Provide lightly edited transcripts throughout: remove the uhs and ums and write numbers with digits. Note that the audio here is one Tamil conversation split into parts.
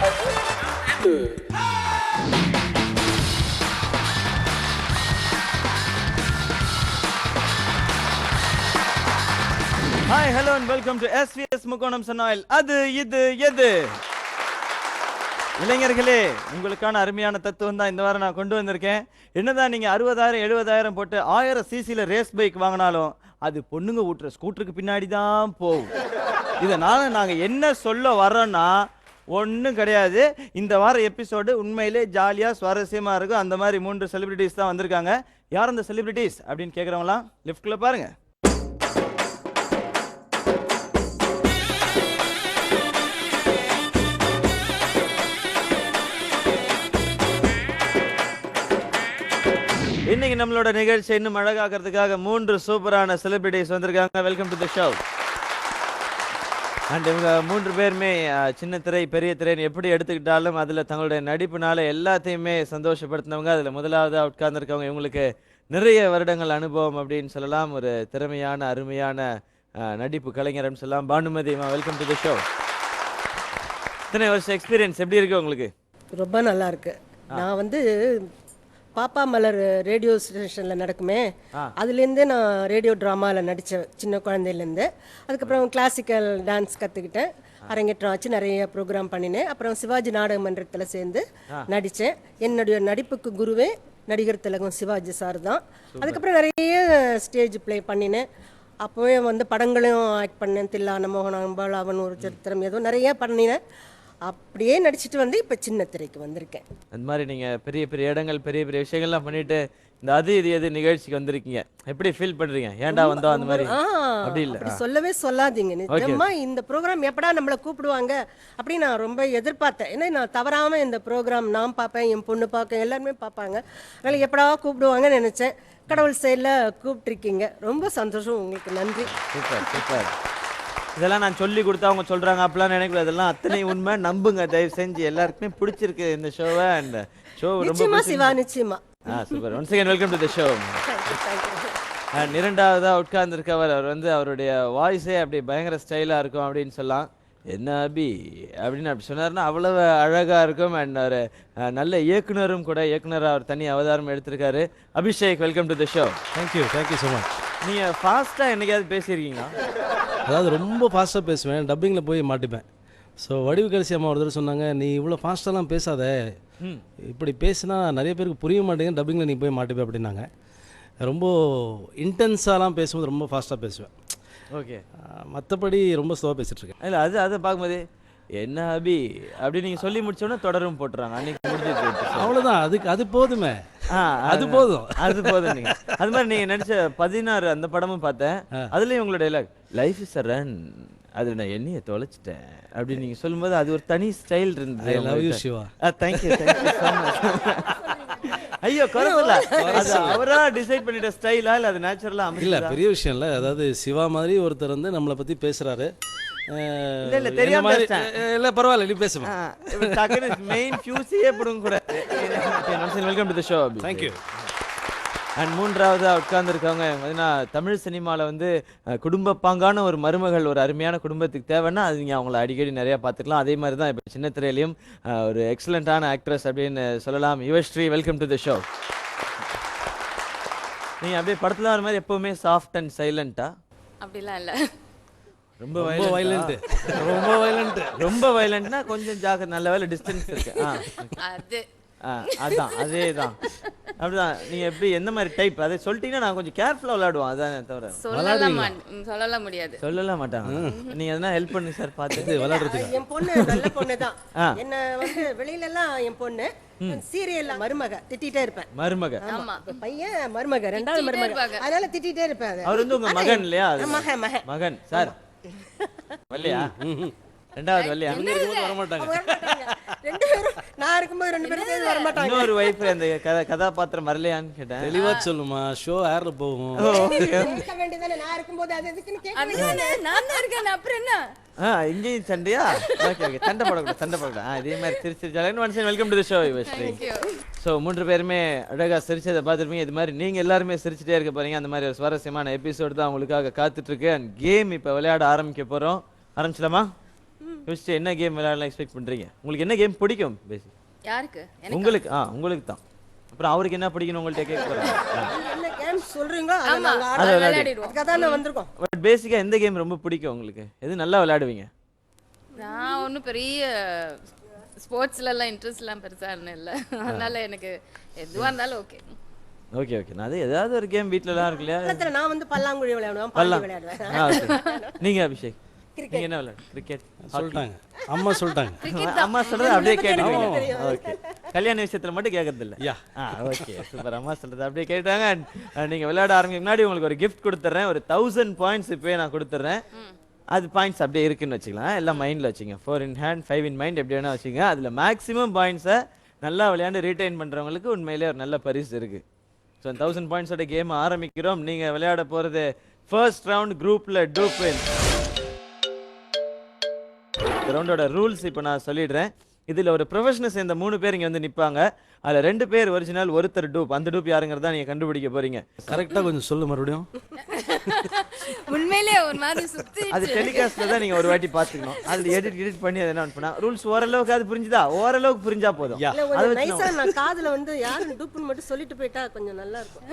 Hi hello and welcome to SVS முக்கோணம் சன்னாயில் அது இது எது. இளைஞர்களே, உங்களுக்கான அருமையான தத்துவம் தான் இந்த வாரம் நான் கொண்டு வந்திருக்கேன். என்னதான் நீங்க 60,000 70,000 போட்டு 1000 சிசில ரேஸ் பைக் வாங்கினாலும் அது பொண்ணுங்க ஊட்டுற ஸ்கூட்டருக்கு பின்னாடி தான் போகும். இதனால நாங்க என்ன சொல்ல வரோன்னா ஒன்றும் கிடையாது. இந்த வார எபிசோடு உண்மையிலே ஜாலியாக சுவாரஸ்யமாக இருக்கும். அந்த மாதிரி 3 செலிபிரிட்டிஸ் தான் வந்திருக்காங்க. யார் அந்த செலிபிரிட்டிஸ் அப்படின்னு கேட்குறவங்களாம் லிஃப்ட்குள்ளே பாருங்க. இன்னைக்கு நம்மளோட நிகழ்ச்சி இன்னும் அழகாக்கிறதுக்காக 3 சூப்பரான செலிபிரிட்டிஸ் வந்திருக்காங்க. Welcome to the show. And இவங்க 3 பேருமே சின்ன திரை பெரிய திரைன்னு எப்படி எடுத்துக்கிட்டாலும் அதில் தங்களுடைய நடிப்புனால எல்லாத்தையுமே சந்தோஷப்படுத்தினவங்க. அதில் முதலாவதாக உட்கார்ந்துருக்கவங்க இவங்களுக்கு நிறைய வருடங்கள் அனுபவம் அப்படின்னு சொல்லலாம். ஒரு திறமையான அருமையான நடிப்பு கலைஞர்னு சொல்லலாம். Bhanumathi, welcome to the show. இத்தனை வருஷம் எக்ஸ்பீரியன்ஸ் எப்படி இருக்கு உங்களுக்கு? ரொம்ப நல்லா இருக்கு. நான் பாப்பா மலர் ரேடியோ ஸ்டேஷனில் நடக்குமே, அதுலேருந்தே நான் ரேடியோ ட்ராமாவில் நடித்தேன் சின்ன குழந்தையிலேருந்து. அதுக்கப்புறம் கிளாசிக்கல் டான்ஸ் கற்றுக்கிட்டேன், அரங்கேற்றம் ஆச்சு, நிறைய ப்ரோக்ராம் பண்ணினேன். அப்புறம் சிவாஜி நாடக மன்றத்தில் சேர்ந்து நடித்தேன். என்னுடைய நடிப்புக்கு குருவே நடிகர் திலகம் சிவாஜி சார் தான். அதுக்கப்புறம் நிறைய ஸ்டேஜ் ப்ளே பண்ணினேன். அப்போவே படங்களையும் ஆக்ட் பண்ணேன். தில்லான மோகனம், பாலாவன் ஒரு சரித்திரம், ஏதோ நிறைய பண்ணினேன். அப்படியே நடிச்சுட்டு இப்போ சின்ன திரைக்கு வந்திருக்கேன். அந்த மாதிரி நீங்கள் பெரிய பெரிய இடங்கள் பெரிய பெரிய விஷயங்கள்லாம் பண்ணிட்டு இந்த அது இது எது நிகழ்ச்சிக்கு வந்திருக்கீங்க. எப்படி ஃபீல் பண்ணுறீங்க? ஏன்டா வந்தோம் அந்த மாதிரி? அப்படி இல்லை, சொல்லவே சொல்லாதீங்க. நிஜமா இந்த ப்ரோக்ராம் எப்படா நம்மளை கூப்பிடுவாங்க அப்படின்னு நான் ரொம்ப எதிர்பார்த்தேன். ஏன்னா நான் தவறாமல் இந்த ப்ரோக்ராம் நான் பார்ப்பேன், என் பொண்ணு பார்க்க, எல்லாருமே பார்ப்பாங்க. அதனால் எப்படா கூப்பிடுவாங்கன்னு நினச்சேன். கடவுள் சைடில் கூப்பிட்டுருக்கீங்க, ரொம்ப சந்தோஷம். உங்களுக்கு நன்றி. Super super. இதெல்லாம் நான் சொல்லி கொடுத்தா அவங்க சொல்றாங்க அப்படிலாம் நினைக்கல. இதெல்லாம் அத்தனை உண்மை, நம்புங்க தயவு செஞ்சு. எல்லாருக்குமே பிடிச்சிருக்கு இந்த ஷோவை. அண்ட் ஷோ ரொம்ப சிவா நிச்சயமா super. Once again welcome to the show. And இரண்டாவதா உட்கார்ந்துருக்கவர், அவர் அவருடைய வாய்ஸே அப்படி பயங்கர ஸ்டைலாக இருக்கும் அப்படின்னு சொல்லலாம். என்ன அபி அப்படின்னு அப்படி சொன்னார்னா அவ்வளவு அழகாக இருக்கும். அண்ட் அவர் நல்ல இயக்குனரும் கூட. இயக்குனர் அவர் தனி அவதாரம் எடுத்திருக்காரு. Abhishek, welcome to the show. Thank you so much. நீங்கள் ஃபாஸ்ட்டாக என்னைக்காவது பேசியிருக்கீங்களா? அதாவது ரொம்ப ஃபாஸ்ட்டாக பேசுவேன், டப்பிங்கில் போய் மாட்டிப்பேன். ஸோ வடிவுக்கரசி அம்மா ஒரு தடவை சொன்னாங்க, நீ இவ்வளோ ஃபாஸ்ட்டாலாம் பேசாத, இப்படி பேசினா நிறைய பேருக்கு புரிய மாட்டேங்குது, டப்பிங்கில் நீ போய் மாட்டிப்பேன் அப்படின்னாங்க. ரொம்ப இன்டென்ஸாலாம் பேசும்போது ரொம்ப ஃபாஸ்ட்டாக பேசுவேன். ஓகே. மற்றபடி ரொம்ப ஸ்லோவாக பேசிகிட்ருக்கேன். இல்லை, அதை பார்க்கும்போது என்ன அபி அப்படி நீங்கள் சொல்லி முடிச்சோன்னா தொடரும் போட்டுறாங்க. அன்றைக்கி முடிஞ்சிருக்கு, அவ்வளோதான். அது போதுமே, அது போதும், அது போதும். நீங்கள் அது மாதிரி நீங்கள் நடித்த 16 அந்த படமும் பார்த்தேன். அதுலேயும் உங்களோட dialogue life is a run, அது நான் என்னையை தொலைச்சிட்டேன் அப்படின்னு நீங்கள் சொல்லும்போது அது ஒரு தனி ஸ்டைல் இருந்தது. I love you Siva. Thank you so much. ஐயோ குறையில்ல, அது அவரா டிசைட் பண்ணிட்ட ஸ்டைலா இல்லை அது நேச்சுரலா? இல்லை, பெரிய விஷயம் இல்லை. அதாவது சிவா மாதிரி ஒருத்தர் நம்மளை பற்றி பேசுகிறாரு. இல்லை தெரியாம இல்லை பரவாயில்ல, நீ பேசுமா. மெயின் ஃபியூஸியே போடுங்க கூட. Welcome to the show. Thank you. And மூன்றாவதாக உட்கார்ந்துருக்கவங்க பார்த்தீங்கன்னா தமிழ் சினிமாவில் குடும்ப பாங்கான ஒரு மருமகள் ஒரு அருமையான குடும்பத்துக்கு தேவைன்னா அது நீங்கள் அவங்கள அடிக்கடி நிறையா பார்த்துக்கலாம். அதே மாதிரி தான் இப்போ சின்ன திரையிலையும் ஒரு எக்ஸலண்ட்டான ஆக்ட்ரஸ் அப்படின்னு சொல்லலாம். Yuvasri, welcome to the show. நீங்கள் அப்படியே படத்தில் வர மாதிரி எப்போவுமே சாஃப்ட் அண்ட் சைலண்ட்டா? அப்படிலாம் இல்லை, ரொம்ப வயலண்ட். ரொம்ப வயலண்ட். ரொம்ப வயலண்ட்னா கொஞ்சம் ஜாக்கிரதை, நல்ல வேலை டிஸ்டன்ஸ் இருக்கு. அதான் அதே தான். அப்படிதான். நீங்க எப்படி எந்த மாதிரி டைப் அதை சொல்லிட்டீங்கன்னா நான் கொஞ்சம் கேர்ஃபுல்லா விளையாடுவோம். அதானே தவிர சொல்லலாம் முடியாது, சொல்லலாம் மாட்டாங்க. நீங்க எதனா ஹெல்ப் பண்ணி சார் பார்த்துட்டு விளையாடுறதுக்கு. என் பொண்ணு நல்ல பொண்ணு தான். என்ன வெளியில எல்லாம் என் பொண்ணு சீரியல்ல மருமக திட்டிட்டே இருப்பேன். மருமக? ஆமா, பையன் மருமக, ரெண்டாவது மருமக, அதனால திட்டிட்டே இருப்பேன். அவர் உங்க மகன் இல்லையா? மகன் சார் வரலையா? ரெண்டாவது வரலையா? வர மாட்டாங்க. ரெண்டு பேரும் நான் இருக்கும்போது 2 பேரும் வர மாட்டாங்க. இன்னொரு வைஃப் அந்த கதாபாத்திரம் வரலையான்னு கேட்டேன். தெளிவா சொல்லுமா, ஷோ ஏர்ல போகும். கேட்க வேண்டியதானே, நான் இருக்கும்போது அது எதுக்குன்னு கேட்க. நான் தான் இருக்கேன், அப்புறம் என்ன? இங்கேயும் சண்டையா? ஓகே ஓகே, சண்டை போடக்கூடாது. இதே மாதிரி சிரிச்சிருச்சாலும் once welcome to the show Yuvashree. So 3 பேருமே அழகாக சிரிச்சதை பார்த்துருப்பீங்க. இது மாதிரி நீங்கள் எல்லாருமே சிரிச்சிட்டே இருக்க போறீங்க. அந்த மாதிரி ஒரு சுவாரஸ்யமான எபிசோடு தான் உங்களுக்காக காத்துட்ருக்கு. அண்ட் கேம் இப்போ விளையாட ஆரம்பிக்க போகிறோம். ஆரம்பிச்சிடலாமா? யோசிச்சு என்ன கேம் விளையாடலாம் எக்ஸ்பெக்ட் பண்றீங்க? உங்களுக்கு என்ன கேம் பிடிக்கும் பேசிக்? யாருக்கு? உங்களுக்கு உங்களுக்கு தான். அப்புறம் அவருக்கு என்ன பிடிக்கும்னு உங்கள்ட்ட கேட்க போறேன். என்ன கேம் சொல்றீங்களோ அதை ஆமா, நாங்க அதை விளையாடி. விளையாடிடுவோம். அதுக்காக தான் நான் வந்திருக்கோம். பட் பேசிக்கா எந்த கேம் ரொம்ப பிடிக்கும் உங்களுக்கு? எது நல்லா விளையாடுவீங்க? நான் ஒன்றும் பெரிய ஸ்போர்ட்ஸ்லலாம் இன்ட்ரெஸ்ட்லாம் பெருசாக இல்லை, அதனால எனக்கு எதுவாக இருந்தாலும் ஓகே. Okay okay. நான் அது ஏதாவது ஒரு கேம் வீட்லலாம் இருக்கு இல்லையா? பக்கத்துல நான் வந்து பல்லாங்குழி விளையாடுவேன், பாண்டி பல்லாம். விளையாடுவேன். okay. நீங்க அபிஷேக் நீங்க என்ன விளையாடு? கிரிக்கெட் சொல்லிட்டாங்க, அம்மா சொல்லிட்டாங்க. அம்மா சொல்றது அப்படியே கேட்டுக்கோங்க. தெரியும். ஓகே. கல்யாண விஷயத்துல மட்டும் கேட்கறது இல்ல. யா. Okay super. அம்மா சொல்றது அப்படியே கேட்டாங்க. நீங்க விளையாட ஆரம்பிக்க முன்னாடி உங்களுக்கு ஒரு gift கொடுத்துறேன். ஒரு 1000 பாயிண்ட்ஸ் இப்பவே நான் கொடுத்துறேன். அது பாயிண்ட்ஸ் அப்படியே இருக்குன்னு வச்சுக்கலாம். எல்லாம் மைண்ட்ல வச்சுங்க. 4 in hand 5 in mind எப்படி வேணா வச்சுங்க. அதுல மேக்ஸிமம் பாயிண்ட்ஸை நல்லா விளையாண்டு ரீடைன் பண்றவங்களுக்கு உண்மையிலே ஒரு நல்ல பரிசு இருக்கு. ஸோ 1000 பாயிண்ட்ஸோட கேம் ஆரம்பிக்கிறோம். நீங்க விளையாட போறது ஃபர்ஸ்ட் ரவுண்ட் குரூப்ல டூப் வின். இந்த ரவுண்டோட ரூல்ஸ் இப்போ நான் சொல்லிடுறேன். இதில் ஒரு ப்ரொஃபஷனல் சேர்ந்த 3 பேர் இங்கே வந்து நிற்பாங்க. அதில் 2 பேர் ஒரிஜினல், ஒருத்தர் டூப். அந்த டூப் யாருங்கிறதா நீங்கள் கண்டுபிடிக்க போறீங்க. கரெக்டாக கொஞ்சம் சொல்லு மறுபடியும். உண்மையிலே ஒரு மாதிரி சுத்தி அது டெலிகாஸ்ட்ல தான் நீங்கள் ஒரு வாட்டி பார்த்துக்கணும். அதில் எடிட் பண்ணி அதை என்ன பண்ணா ரூல்ஸ் ஓரளவுக்கு அது புரிஞ்சுதா? ஓரளவுக்கு புரிஞ்சா போதும். யா. இல்ல, அதை கொஞ்சம் வச்சு நைஸா நான் காதுல வந்து யாரும் டூப்புன்னு மட்டும் சொல்லிட்டு போயிட்டா கொஞ்சம் நல்லா இருக்கும்.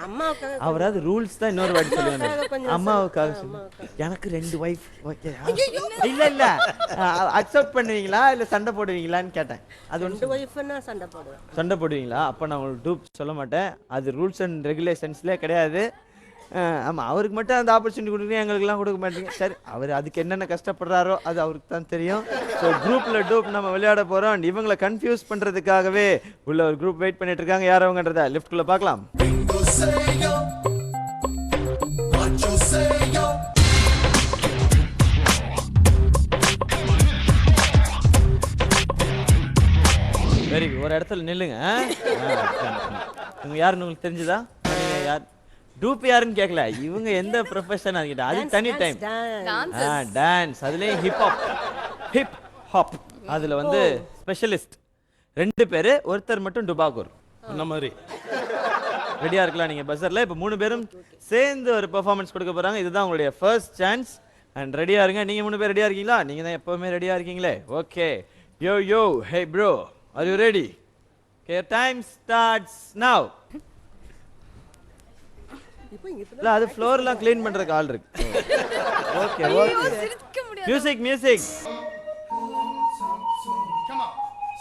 அம்மாவுக்காக அவராது ரூல்ஸ் தான் இன்னொரு வாட்டி சொல்லுவாங்க. கொஞ்சம் அம்மாவுக்காக சொல்லுங்க. எனக்கு 2 வைஃப். ஓகே இல்ல இல்ல அக்செப்ட் பண்ணுவீங்களா இல்ல சண்டை போடுவீங்களான்னு கேட்டேன். அது ஒன்று 2 ஒய்ஃப்னா சண்டை போடுவேன். சண்டை போடுவீங்களா? அப்போ நான் உங்களுக்கு டூப் சொல்ல மாட்டேன். அது ரூல்ஸ் அண்ட் ரெகுலேஷன்ஸ்லேயே கிடையாது. ஆமாம், அவருக்கு மட்டும் அந்த ஆப்பர்ச்சுனிட்டி கொடுக்குறீங்க, எங்களுக்குலாம் கொடுக்க மாட்டீங்க. சரி, அவர் அதுக்கு என்னென்ன கஷ்டப்படுறாரோ அது அவருக்கு தான் தெரியும். ஸோ குரூப்பில் டூப் நம்ம விளையாட போகிறோம். அண்ட் இவங்களை கன்ஃபியூஸ் பண்ணுறதுக்காகவே உள்ள ஒரு குரூப் வெயிட் பண்ணிட்டு இருக்காங்க. யார் அவங்கன்றத லிஃப்ட்குள்ளே பார்க்கலாம். Very good. ஒரு இடத்துல நில்லுங்க. இவங்க யாருன்னு உங்களுக்கு தெரிஞ்சுதா? நீங்க யார் டூப் யாருன்னு கேட்கல. இவங்க எந்த ப்ரொஃபஷன் அது அது தனி டைம். டான்ஸ், அதுலயும் ஹிப் ஹாப் அதுல வந்து ஸ்பெஷலிஸ்ட் 2 பேரு, ஒருத்தர் மட்டும் டுபாக்கூர். அந்த மாதிரி ரெடியா இருக்கலாம் நீங்க பஸ்ஸர்ல. இப்போ 3 பேரும் சேர்ந்து ஒரு பெர்ஃபார்மன்ஸ் கொடுக்க போறாங்க. இதுதான் உங்களுடைய ஃபர்ஸ்ட் சான்ஸ். அண்ட் ரெடியா இருங்க. நீங்க 3 பேர் ரெடியா இருக்கீங்களா? நீங்க தான் எப்பவுமே ரெடியா இருக்கீங்களே. Okay. Yo yo hey bro, are you ready? Okay, time starts now. இல்ல, அது ஃப்ளோர்லாம் க்ளீன் பண்றதுக்கு ஆள் இருக்கு. Okay okay. சிரிக்க முடியாது. Music music. Come on.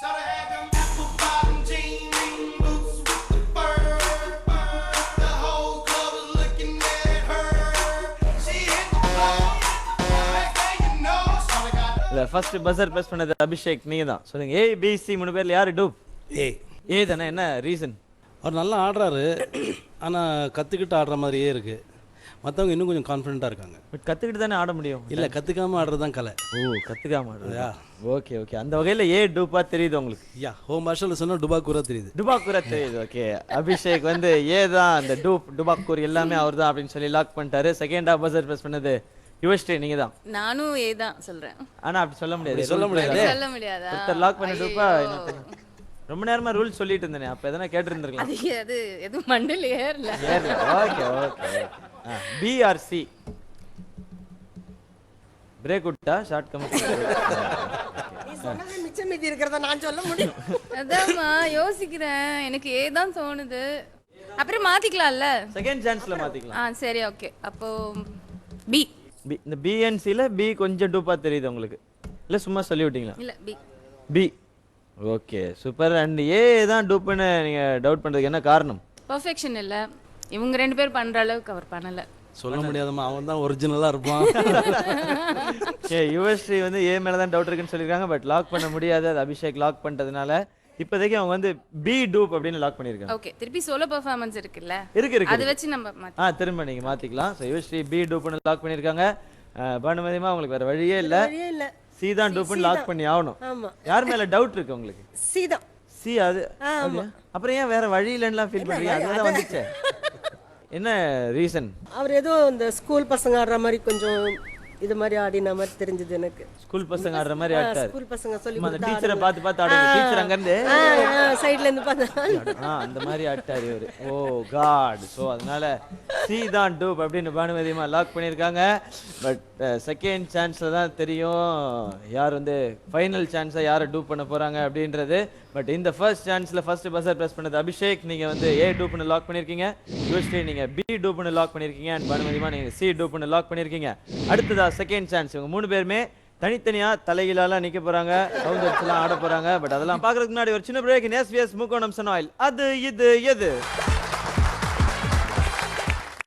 Shoulda had them apple bottom jean boots with the fur. The whole club was looking at her. She hit the floor. Next thing you know, shoulda got இல்ல, ஃபர்ஸ்ட் பஸர் பிரஸ் பண்ணது அபிஷேக், நீங்க தான். சொல்லுங்க. ஏ பி சி 3 பேர்ல யாரு டூப்? ஏய், ஏ தானே. என்ன ரீசன்? அவர் நல்லா ஆடுறாரு, ஆனால் கற்றுக்கிட்டு ஆடுற மாதிரியே இருக்குது. மற்றவங்க இன்னும் கொஞ்சம் கான்ஃபிடென்ட்டாக இருக்காங்க. பட் கத்துக்கிட்டு தானே ஆட முடியும். இல்லை, கற்றுக்காமல் ஆடுறது தான் கலை. ஓ, கத்துக்காம ஆடுறதா? Okay okay. அந்த வகையில ஏ டூப்பா தெரியுது உங்களுக்கு? யா, ஹோம் பாஷையில் சொன்னால் டுபாக்கூரா தெரியுது. டுபாக்கூரா தெரியுது. ஓகே. அபிஷேக் வந்து ஏ தான், அந்த டுபாக்கூர் எல்லாமே அவர் தான் அப்படின்னு சொல்லி லாக் பண்ணிட்டாரு. செகண்ட் ஹாஃப் பஸர் பிரஸ் பண்ணது யுவஸ்ரீ, நீங்க தான். நானும் ஏதான் சொல்றேன். ஆனா அப்படி சொல்ல முடியாது. சொல்ல முடியாது. சொல்ல முடியாதா? ஒருத்தர் லாக் பண்ணி டூப்பா ரொம்ப நேரமா ரூல் சொல்லிட்டு இருந்தேனே. அப்ப எதனா கேட்டு இருந்திருக்கலாம். அது எதுவும் மண்டல ஏறல. Okay okay. P R C break விட்டா ஷார்ட் கம். நீ சொன்னது மிச்சம் மீதி இருக்கிறத நான் சொல்ல முடியும். அதாம்மா யோசிக்கிறேன். எனக்கு ஏதான் தோணுது. அப்புறம் மாத்திக்கலாம்ல. செகண்ட் சான்ஸ்ல மாத்திக்கலாம். சரி ஓகே. அப்போ பி. பி. இந்த பிஎன்சில பி கொஞ்சம் டூப்பா தெரியுது உங்களுக்கு? இல்ல சும்மா சொல்லி விட்டீங்களா? இல்ல பி. பி. Okay super. அண்ட் ஏ தான் டூப்னு நீங்க டவுட் பண்றதுக்கு என்ன காரணம்? பெர்ஃபெக்ஷன் இல்ல. இவங்க 2 பேர் பண்ற அளவுக்கு அவர் பண்ணல. சொல்ல முடியாதம்மா, அவன் தான் ஒரிஜினலாக இருப்பான். ஏ யுவஸ்ரீ வந்து ஏ மேல தான் டவுட் இருக்குன்னு சொல்லியிருக்காங்க. பட் லாக் பண்ண முடியாது. அது அபிஷேக் லாக் பண்ணிட்டதுனால இப்போதைக்கு அவங்க வந்து பி டூப் அப்படின்னு லாக் பண்ணியிருக்காங்க. ஓகே. திருப்பி சோலோ பெர்ஃபார்மன்ஸ் இருக்குல்ல, இருக்கு இருக்கு. அது வச்சு நம்ம திரும்ப நீங்க மாத்திக்கலாம். ஸோ யுவஸ்ரீ பி டூப்னு லாக் பண்ணியிருக்காங்க. பானுமதிமா உங்களுக்கு வேற வழியே இல்ல. வழியே இல்ல. சி தான் டூப்னு லாக் பண்ணி ஆகணும். ஆமா. யார் மேல டவுட் இருக்கு உங்களுக்கு? சீதா. சி. அது அப்புறம் ஏன் வேற வழி இல்லைன்னுலாம் ஃபீல் பண்றீங்க? அதுதான் வந்துச்சு. என்ன ரீசன்? அவர் ஏதோ இந்த ஸ்கூல் பசங்க ஆடுற மாதிரி கொஞ்சம் இது மாதிரி ஆடின மாதிரி தெரிஞ்சது எனக்கு. ஸ்கூல் பசங்க ஆடுற மாதிரி ஆட்டாரு. ஸ்கூல் பசங்க சொல்லி அந்த டீச்சரை பார்த்து பார்த்து ஆடுங்க. டீச்சர் அங்க இருந்து சைடுல இருந்து பார்த்தா அந்த மாதிரி ஆட்டாரு இவரு. ஓ காட். ஸோ அதனால சி தான் டூப் அப்படின்னு பானுமதியமா லாக் பண்ணியிருக்காங்க. பட் செகண்ட் சான்ஸ்ல தான் தெரியும் யார் வந்து ஃபைனல் சான்ஸை யாரை டூப் பண்ண போறாங்க அப்படின்றது. பட் இந்த ஃபர்ஸ்ட் சான்ஸ்ல ஃபர்ஸ்ட் பஸர் பிரஸ் பண்ணது அபிஷேக். நீங்க வந்து ஏ டூப்னு லாக் பண்ணிருக்கீங்க. யூஸ்லி நீங்க பி டூப்னு லாக் பண்ணிருக்கீங்க. அண்ட் பானுமதியமா நீங்க சி டூப்னு லாக் பண்ணிருக்கீங்க. அடுத்ததா செகண்ட் சான்ஸ். இவங்க 3 பேருமே தனித்தனியா தலைகீழால நிக்க போறாங்க. சவுண்ட் எல்லாம் ஆட போறாங்க. பட் அதெல்லாம் பாக்குறதுக்கு முன்னாடி ஒரு சின்ன பிரேக். எஸ்விஎஸ் முக்கோணம் சன் ஆயில் அது இது எது